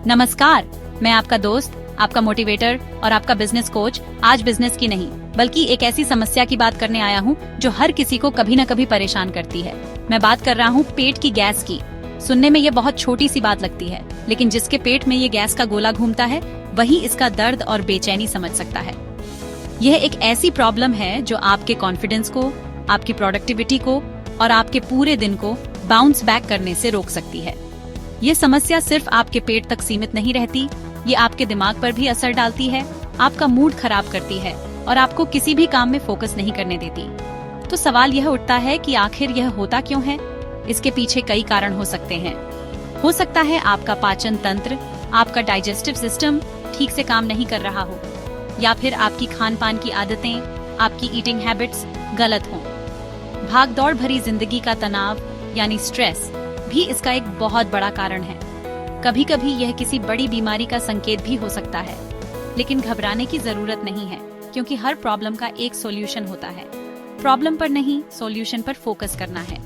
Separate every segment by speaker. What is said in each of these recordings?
Speaker 1: नमस्कार, मैं आपका दोस्त, आपका मोटिवेटर और आपका बिजनेस कोच आज बिजनेस की नहीं बल्कि एक ऐसी समस्या की बात करने आया हूँ जो हर किसी को कभी न कभी परेशान करती है। मैं बात कर रहा हूँ पेट की गैस की। सुनने में ये बहुत छोटी सी बात लगती है, लेकिन जिसके पेट में ये गैस का गोला घूमता है वही इसका दर्द और बेचैनी समझ सकता है। यह एक ऐसी प्रॉब्लम है जो आपके कॉन्फिडेंस को, आपकी प्रोडक्टिविटी को और आपके पूरे दिन को बाउंस बैक करने से रोक सकती है। ये समस्या सिर्फ आपके पेट तक सीमित नहीं रहती, ये आपके दिमाग पर भी असर डालती है, आपका मूड खराब करती है और आपको किसी भी काम में फोकस नहीं करने देती। तो सवाल यह उठता है कि आखिर यह होता क्यों है? इसके पीछे कई कारण हो सकते हैं। हो सकता है आपका पाचन तंत्र, आपका डाइजेस्टिव सिस्टम ठीक से काम नहीं कर रहा हो, या फिर आपकी खान पान की आदतें, आपकी ईटिंग हैबिट्स गलत हों। भाग दौड़ भरी जिंदगी का तनाव यानी स्ट्रेस भी इसका एक बहुत बड़ा कारण है। कभी कभी यह किसी बड़ी बीमारी का संकेत भी हो सकता है, लेकिन घबराने की जरूरत नहीं है, क्योंकि हर प्रॉब्लम का एक सॉल्यूशन होता है। प्रॉब्लम पर नहीं, सॉल्यूशन पर फोकस करना है।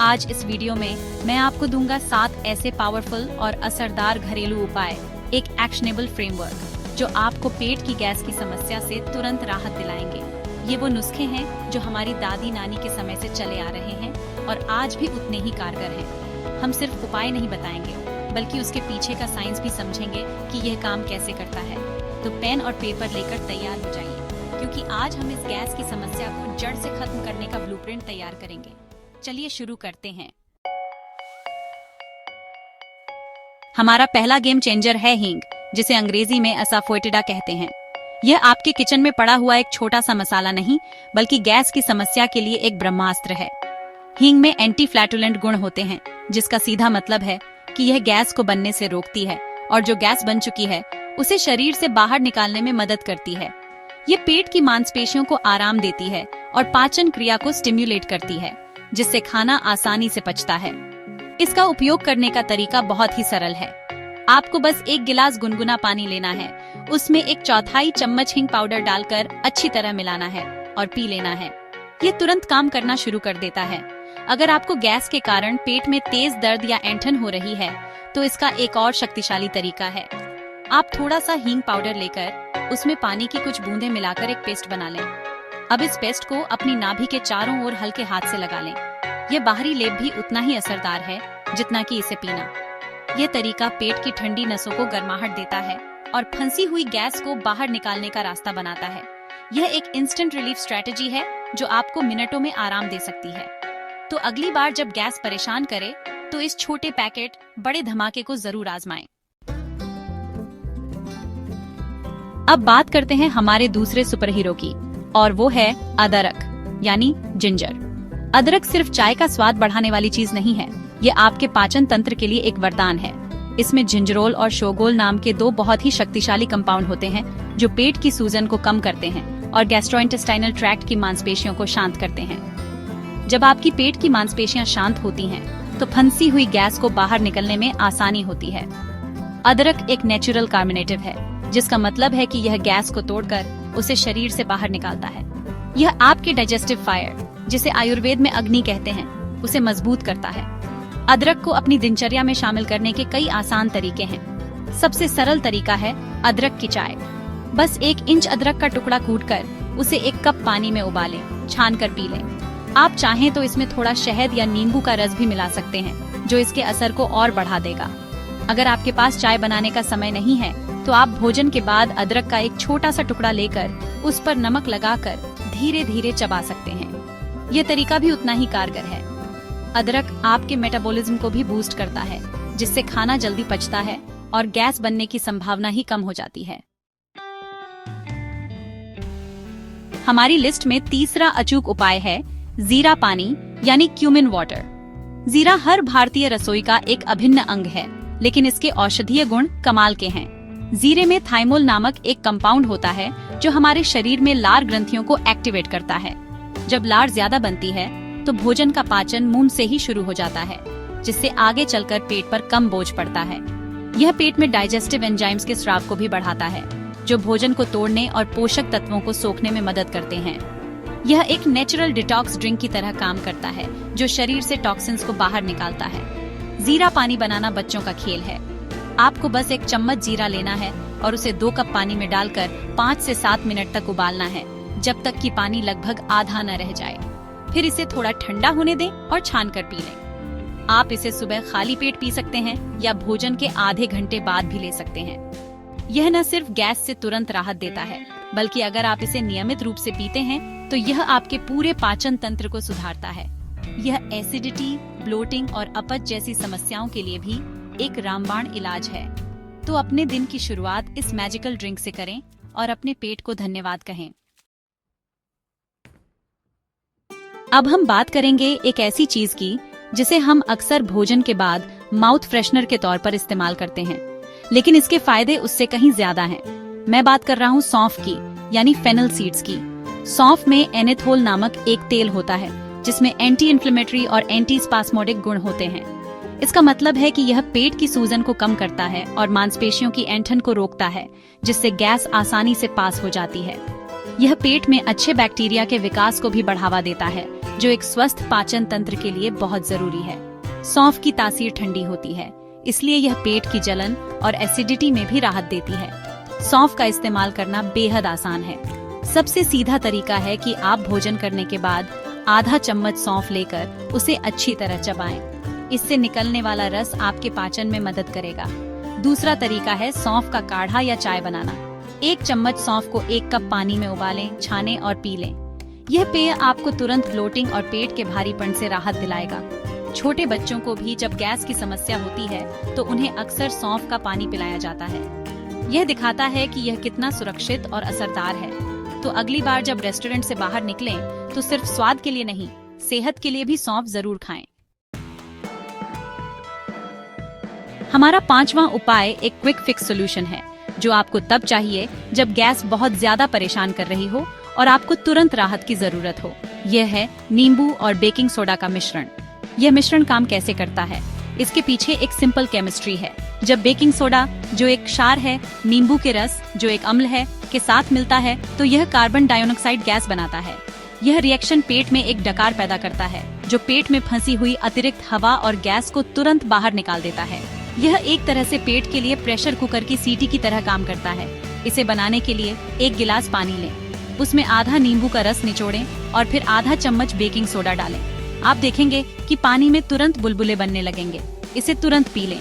Speaker 1: आज इस वीडियो में मैं आपको दूंगा 7 ऐसे पावरफुल और असरदार घरेलू उपाय, एक एक्शनेबल फ्रेमवर्क जो आपको पेट की गैस की समस्या से तुरंत राहत दिलाएंगे। ये वो नुस्खे हैं जो हमारी दादी नानी के समय से चले आ रहे हैं और आज भी उतने ही कारगर हैं। हम सिर्फ उपाय नहीं बताएंगे, बल्कि उसके पीछे का साइंस भी समझेंगे कि यह काम कैसे करता है। तो पेन और पेपर लेकर तैयार हो जाइए, क्योंकि आज हम इस गैस की समस्या को जड़ से खत्म करने का ब्लूप्रिंट तैयार करेंगे। चलिए शुरू करते हैं। हमारा पहला गेम चेंजर है हींग, जिसे अंग्रेजी में असाफोएटिडा कहते हैं। यह आपके किचन में पड़ा हुआ एक छोटा सा मसाला नहीं, बल्कि गैस की समस्या के लिए एक ब्रह्मास्त्र है। हींग में एंटी फ्लैटुलेंट गुण होते हैं, जिसका सीधा मतलब है कि यह गैस को बनने से रोकती है और जो गैस बन चुकी है उसे शरीर से बाहर निकालने में मदद करती है। ये पेट की मांसपेशियों को आराम देती है और पाचन क्रिया को स्टिम्युलेट करती है, जिससे खाना आसानी से पचता है। इसका उपयोग करने का तरीका बहुत ही सरल है। आपको बस 1 गिलास गुनगुना पानी लेना है, उसमें 1/4 चम्मच हींग पाउडर डालकर अच्छी तरह मिलाना है और पी लेना है। ये तुरंत काम करना शुरू कर देता है। अगर आपको गैस के कारण पेट में तेज दर्द या ऐंठन हो रही है, तो इसका एक और शक्तिशाली तरीका है। आप थोड़ा सा हींग पाउडर लेकर उसमें पानी की कुछ बूंदें मिलाकर एक पेस्ट बना लें। अब इस पेस्ट को अपनी नाभि के चारों ओर हल्के हाथ से लगा लें। यह बाहरी लेप भी उतना ही असरदार है जितना कि इसे पीना। यह तरीका पेट की ठंडी नसों को गर्माहट देता है और फंसी हुई गैस को बाहर निकालने का रास्ता बनाता है। यह एक इंस्टेंट रिलीफ स्ट्रेटेजी है जो आपको मिनटों में आराम दे सकती है। तो अगली बार जब गैस परेशान करे, तो इस छोटे पैकेट बड़े धमाके को जरूर आजमाएं। अब बात करते हैं हमारे दूसरे सुपर हीरो की, और वो है अदरक यानी जिंजर। अदरक सिर्फ चाय का स्वाद बढ़ाने वाली चीज नहीं है, ये आपके पाचन तंत्र के लिए एक वरदान है। इसमें जिंजरोल और शोगोल नाम के 2 बहुत ही शक्तिशाली कंपाउंड होते हैं जो पेट की सूजन को कम करते हैं और गैस्ट्रोइंटेस्टाइनल ट्रैक्ट की मांसपेशियों को शांत करते हैं। जब आपकी पेट की मांसपेशियां शांत होती हैं, तो फंसी हुई गैस को बाहर निकलने में आसानी होती है। अदरक एक नेचुरल कार्बोनेटिव है, जिसका मतलब है कि यह गैस को तोड़कर उसे शरीर से बाहर निकालता है। यह आपके डाइजेस्टिव फायर, जिसे आयुर्वेद में अग्नि कहते हैं, उसे मजबूत करता है। अदरक को अपनी दिनचर्या में शामिल करने के कई आसान तरीके हैं। सबसे सरल तरीका है अदरक की चाय। बस 1 इंच अदरक का टुकड़ा कूटकर उसे 1 कप पानी में उबालें, छान कर पी लें। आप चाहें तो इसमें थोड़ा शहद या नींबू का रस भी मिला सकते हैं, जो इसके असर को और बढ़ा देगा। अगर आपके पास चाय बनाने का समय नहीं है, तो आप भोजन के बाद अदरक का एक छोटा सा टुकड़ा लेकर उस पर नमक लगाकर धीरे धीरे चबा सकते हैं। ये तरीका भी उतना ही कारगर है। अदरक आपके मेटाबॉलिज्म को भी बूस्ट करता है, जिससे खाना जल्दी पचता है और गैस बनने की संभावना ही कम हो जाती है। हमारी लिस्ट में तीसरा अचूक उपाय है जीरा पानी यानी क्यूमिन वाटर। जीरा हर भारतीय रसोई का एक अभिन्न अंग है, लेकिन इसके औषधीय गुण कमाल के हैं। जीरे में थाइमोल नामक एक कंपाउंड होता है जो हमारे शरीर में लार ग्रंथियों को एक्टिवेट करता है। जब लार ज्यादा बनती है, तो भोजन का पाचन मुंह से ही शुरू हो जाता है, जिससे आगे चलकर पेट पर कम बोझ पड़ता है। यह पेट में डाइजेस्टिव एंजाइम्स के स्राव को भी बढ़ाता है, जो भोजन को तोड़ने और पोषक तत्वों को सोखने में मदद करते हैं। यह एक नेचुरल डिटॉक्स ड्रिंक की तरह काम करता है, जो शरीर से टॉक्सिन्स को बाहर निकालता है। जीरा पानी बनाना बच्चों का खेल है। आपको बस एक चम्मच जीरा लेना है और उसे 2 कप पानी में डालकर 5 से 7 मिनट तक उबालना है, जब तक कि पानी लगभग आधा न रह जाए। फिर इसे थोड़ा ठंडा होने दें और छान कर पी लें। आप इसे सुबह खाली पेट पी सकते हैं या भोजन के आधे घंटे बाद भी ले सकते हैं। यह न सिर्फ गैस से तुरंत राहत देता है, बल्कि अगर आप इसे नियमित रूप से पीते हैं तो यह आपके पूरे पाचन तंत्र को सुधारता है। यह एसिडिटी, ब्लोटिंग और अपच जैसी समस्याओं के लिए भी एक रामबाण इलाज है। तो अपने दिन की शुरुआत इस मैजिकल ड्रिंक से करें और अपने पेट को धन्यवाद कहें। अब हम बात करेंगे एक ऐसी चीज की जिसे हम अक्सर भोजन के बाद माउथ फ्रेशनर के तौर पर इस्तेमाल करते हैं, लेकिन इसके फायदे उससे कहीं ज्यादा हैं। मैं बात कर रहा हूँ सौंफ की, यानी फेनल सीड्स की। सौंफ में एनेथोल नामक एक तेल होता है जिसमें एंटी इन्फ्लेमेटरी और एंटी स्पास्मोडिक गुण होते हैं। इसका मतलब है कि यह पेट की सूजन को कम करता है और मांसपेशियों की ऐंठन को रोकता है, जिससे गैस आसानी से पास हो जाती है। यह पेट में अच्छे बैक्टीरिया के विकास को भी बढ़ावा देता है, जो एक स्वस्थ पाचन तंत्र के लिए बहुत जरूरी है। सौंफ की तासीर ठंडी होती है, इसलिए यह पेट की जलन और एसिडिटी में भी राहत देती है। सौंफ का इस्तेमाल करना बेहद आसान है। सबसे सीधा तरीका है कि आप भोजन करने के बाद आधा चम्मच सौंफ लेकर उसे अच्छी तरह चबाएं। इससे निकलने वाला रस आपके पाचन में मदद करेगा। दूसरा तरीका है सौंफ का काढ़ा या चाय बनाना। 1 चम्मच सौंफ को 1 कप पानी में उबालें, छानें और पी लें। यह पेय आपको तुरंत ब्लोटिंग और पेट के भारीपन से राहत दिलाएगा। छोटे बच्चों को भी जब गैस की समस्या होती है तो उन्हें अक्सर सौंफ का पानी पिलाया जाता है। यह दिखाता है कि यह कितना सुरक्षित और असरदार है। तो अगली बार जब रेस्टोरेंट से बाहर निकलें तो सिर्फ स्वाद के लिए नहीं, सेहत के लिए भी सौंफ जरूर खाएं। हमारा 5वां उपाय एक क्विक फिक्स सॉल्यूशन है, जो आपको तब चाहिए जब गैस बहुत ज्यादा परेशान कर रही हो और आपको तुरंत राहत की जरूरत हो। यह है नींबू और बेकिंग सोडा का मिश्रण। यह मिश्रण काम कैसे करता है? इसके पीछे एक सिंपल केमिस्ट्री है। जब बेकिंग सोडा, जो एक क्षार है, नींबू के रस, जो एक अम्ल है, के साथ मिलता है तो यह कार्बन डाइऑक्साइड गैस बनाता है। यह रिएक्शन पेट में एक डकार पैदा करता है, जो पेट में फंसी हुई अतिरिक्त हवा और गैस को तुरंत बाहर निकाल देता है। यह एक तरह से पेट के लिए प्रेशर कुकर की सीटी की तरह काम करता है। इसे बनाने के लिए 1 गिलास पानी लें, उसमें आधा नींबू का रस निचोड़ें और फिर आधा चम्मच बेकिंग सोडा डालें। आप देखेंगे कि पानी में तुरंत बुलबुले बनने लगेंगे। इसे तुरंत पी लें।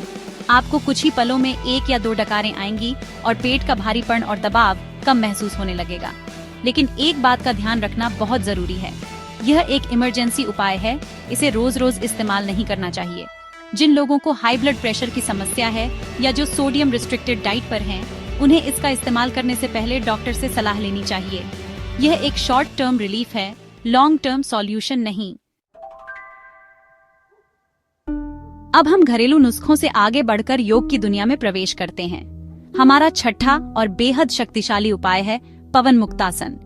Speaker 1: आपको कुछ ही पलों में 1 या 2 डकारें आएंगी और पेट का भारीपन और दबाव कम महसूस होने लगेगा। लेकिन एक बात का ध्यान रखना बहुत जरूरी है। यह एक इमरजेंसी उपाय है, इसे रोज रोज इस्तेमाल नहीं करना चाहिए। जिन लोगों को हाई ब्लड प्रेशर की समस्या है या जो सोडियम रिस्ट्रिक्टेड डाइट पर हैं, उन्हें इसका इस्तेमाल करने से पहले डॉक्टर से सलाह लेनी चाहिए। यह एक शॉर्ट टर्म रिलीफ है, लॉन्ग टर्म सॉल्यूशन नहीं। अब हम घरेलू नुस्खों से आगे बढ़कर योग की दुनिया में प्रवेश करते हैं। हमारा छठा और बेहद शक्तिशाली उपाय है पवन मुक्तासन।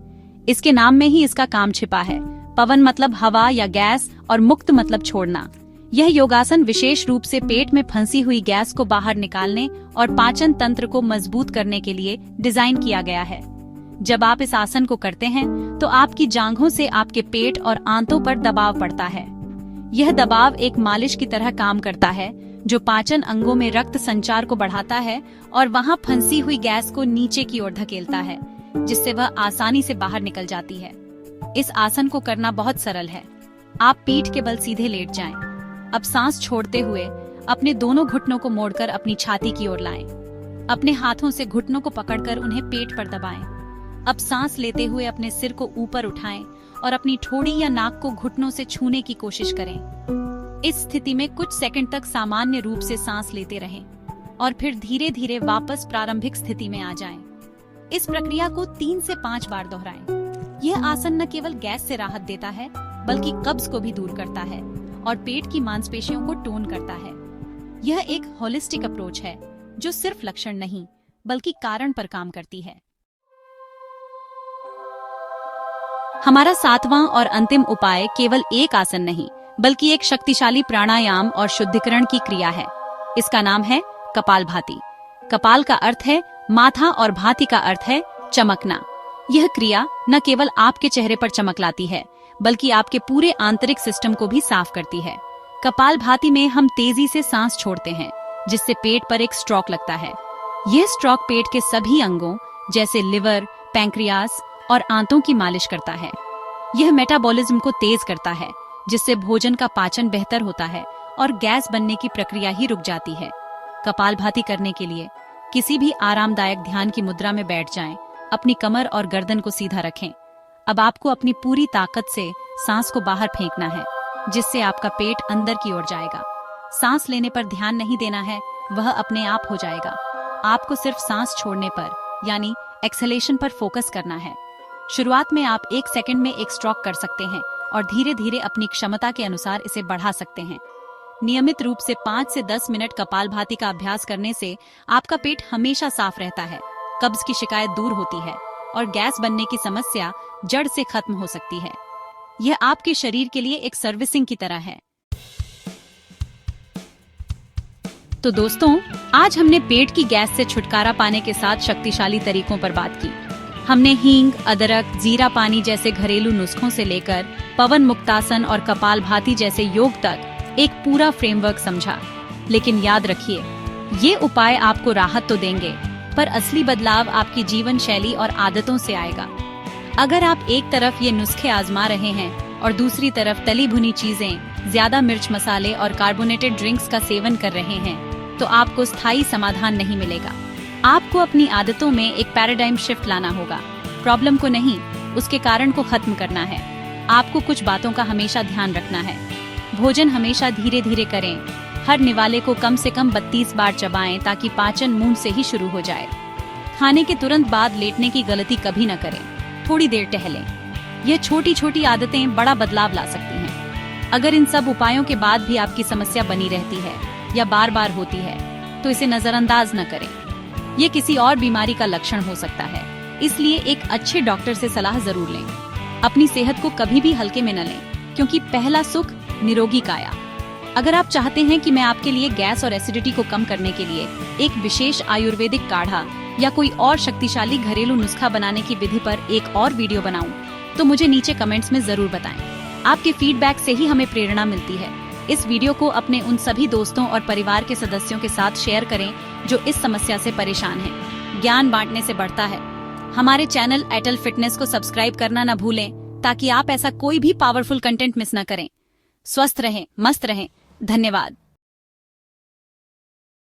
Speaker 1: इसके नाम में ही इसका काम छिपा है। पवन मतलब हवा या गैस और मुक्त मतलब छोड़ना। यह योगासन विशेष रूप से पेट में फंसी हुई गैस को बाहर निकालने और पाचन तंत्र को मजबूत करने के लिए डिजाइन किया गया है। जब आप इस आसन को करते हैं तो आपकी जांघों से आपके पेट और आंतों पर दबाव पड़ता है। यह दबाव एक मालिश की तरह काम करता है, जो पाचन अंगों में रक्त संचार को बढ़ाता है और वहां फंसी हुई गैस को नीचे की ओर धकेलता है, जिससे वह आसानी से बाहर निकल जाती है। इस आसन को करना बहुत सरल है। आप पीठ के बल सीधे लेट जाएं। अब सांस छोड़ते हुए अपने दोनों घुटनों को मोड़कर अपनी छाती की ओर लाएं। अपने हाथों से घुटनों को पकड़कर उन्हें पेट पर दबाएं। अब सांस लेते हुए अपने सिर को ऊपर उठाएं और अपनी ठोड़ी या नाक को घुटनों से छूने की कोशिश करें। इस स्थिति में कुछ सेकंड तक सामान्य रूप से सांस लेते रहें और फिर धीरे धीरे वापस प्रारंभिक स्थिति में आ जाएं। इस प्रक्रिया को 3 से 5 बार दोहराएं। यह आसन न केवल गैस से राहत देता है, बल्कि कब्ज को भी दूर करता है और पेट की मांसपेशियों को टोन करता है। यह एक होलिस्टिक अप्रोच है, जो सिर्फ लक्षण नहीं, बल्कि कारण पर काम करती है। हमारा 7वां और अंतिम उपाय केवल एक आसन नहीं, बल्कि एक शक्तिशाली प्राणायाम और शुद्धिकरण की क्रिया है। इसका नाम है कपालभाति। कपाल का अर्थ है माथा और भाति का अर्थ है चमकना। यह क्रिया न केवल आपके चेहरे पर चमक लाती है, बल्कि आपके पूरे आंतरिक सिस्टम को भी साफ करती है। कपालभाति में हम तेजी से सांस छोड़ते हैं, जिससे पेट पर एक स्ट्रोक लगता है। यह स्ट्रोक पेट के सभी अंगों जैसे लिवर, पैंक्रियास और आंतों की मालिश करता है। यह मेटाबॉलिज्म को तेज करता है, जिससे भोजन का पाचन बेहतर होता है और गैस बनने की प्रक्रिया ही रुक जाती है। कपालभाति करने के लिए किसी भी आरामदायक ध्यान की मुद्रा में बैठ जाएं। अपनी कमर और गर्दन को सीधा रखें। अब आपको अपनी पूरी ताकत से सांस को बाहर फेंकना है, जिससे आपका पेट अंदर की ओर जाएगा। सांस लेने पर ध्यान नहीं देना है, वह अपने आप हो जाएगा। आपको सिर्फ सांस छोड़ने पर यानी एक्सहेलेशन पर फोकस करना है। शुरुआत में आप 1 सेकंड में एक स्ट्रोक कर सकते हैं और धीरे धीरे अपनी क्षमता के अनुसार इसे बढ़ा सकते हैं। नियमित रूप से 5 से 10 मिनट कपालभाति का अभ्यास करने से आपका पेट हमेशा साफ रहता है, कब्ज की शिकायत दूर होती है और गैस बनने की समस्या जड़ से खत्म हो सकती है। यह आपके शरीर के लिए एक सर्विसिंग की तरह है। तो दोस्तों, आज हमने पेट की गैस से छुटकारा पाने के 7 शक्तिशाली तरीकों पर बात की। हमने हींग, अदरक, जीरा पानी जैसे घरेलू नुस्खों से लेकर पवन मुक्तासन और कपालभाति जैसे योग तक एक पूरा फ्रेमवर्क समझा। लेकिन याद रखिए, ये उपाय आपको राहत तो देंगे, पर असली बदलाव आपकी जीवन शैली और आदतों से आएगा। अगर आप एक तरफ ये नुस्खे आजमा रहे हैं और दूसरी तरफ तली भुनी चीजें, ज्यादा मिर्च मसाले और कार्बोनेटेड ड्रिंक्स का सेवन कर रहे हैं, तो आपको स्थायी समाधान नहीं मिलेगा। आपको अपनी आदतों में एक पैराडाइम शिफ्ट लाना होगा। प्रॉब्लम को नहीं, उसके कारण को खत्म करना है। आपको कुछ बातों का हमेशा ध्यान रखना है। भोजन हमेशा धीरे धीरे करें। हर निवाले को कम से कम 32 बार चबाएं ताकि पाचन मुंह से ही शुरू हो जाए। खाने के तुरंत बाद लेटने की गलती कभी न करें। थोड़ी देर टहलें। यह छोटी छोटी आदतें बड़ा बदलाव ला सकती हैं। अगर इन सब उपायों के बाद भी आपकी समस्या बनी रहती है या बार बार होती है, तो इसे नजरअंदाज न करें। ये किसी और बीमारी का लक्षण हो सकता है, इसलिए एक अच्छे डॉक्टर से सलाह जरूर लें। अपनी सेहत को कभी भी हल्के में न लें, क्योंकि पहला सुख निरोगी काया। अगर आप चाहते हैं कि मैं आपके लिए गैस और एसिडिटी को कम करने के लिए एक विशेष आयुर्वेदिक काढ़ा या कोई और शक्तिशाली घरेलू नुस्खा बनाने की विधि पर एक और वीडियो बनाऊं, तो मुझे नीचे कमेंट्स में जरूर बताएं। आपके फीडबैक से ही हमें प्रेरणा मिलती है। इस वीडियो को अपने उन सभी दोस्तों और परिवार के सदस्यों के साथ शेयर करें जो इस समस्या से परेशान हैं। ज्ञान बांटने से बढ़ता है। हमारे चैनल एटल फिटनेस को सब्सक्राइब करना न भूलें, ताकि आप ऐसा कोई भी पावरफुल कंटेंट मिस न करें। स्वस्थ रहें, मस्त रहें। धन्यवाद।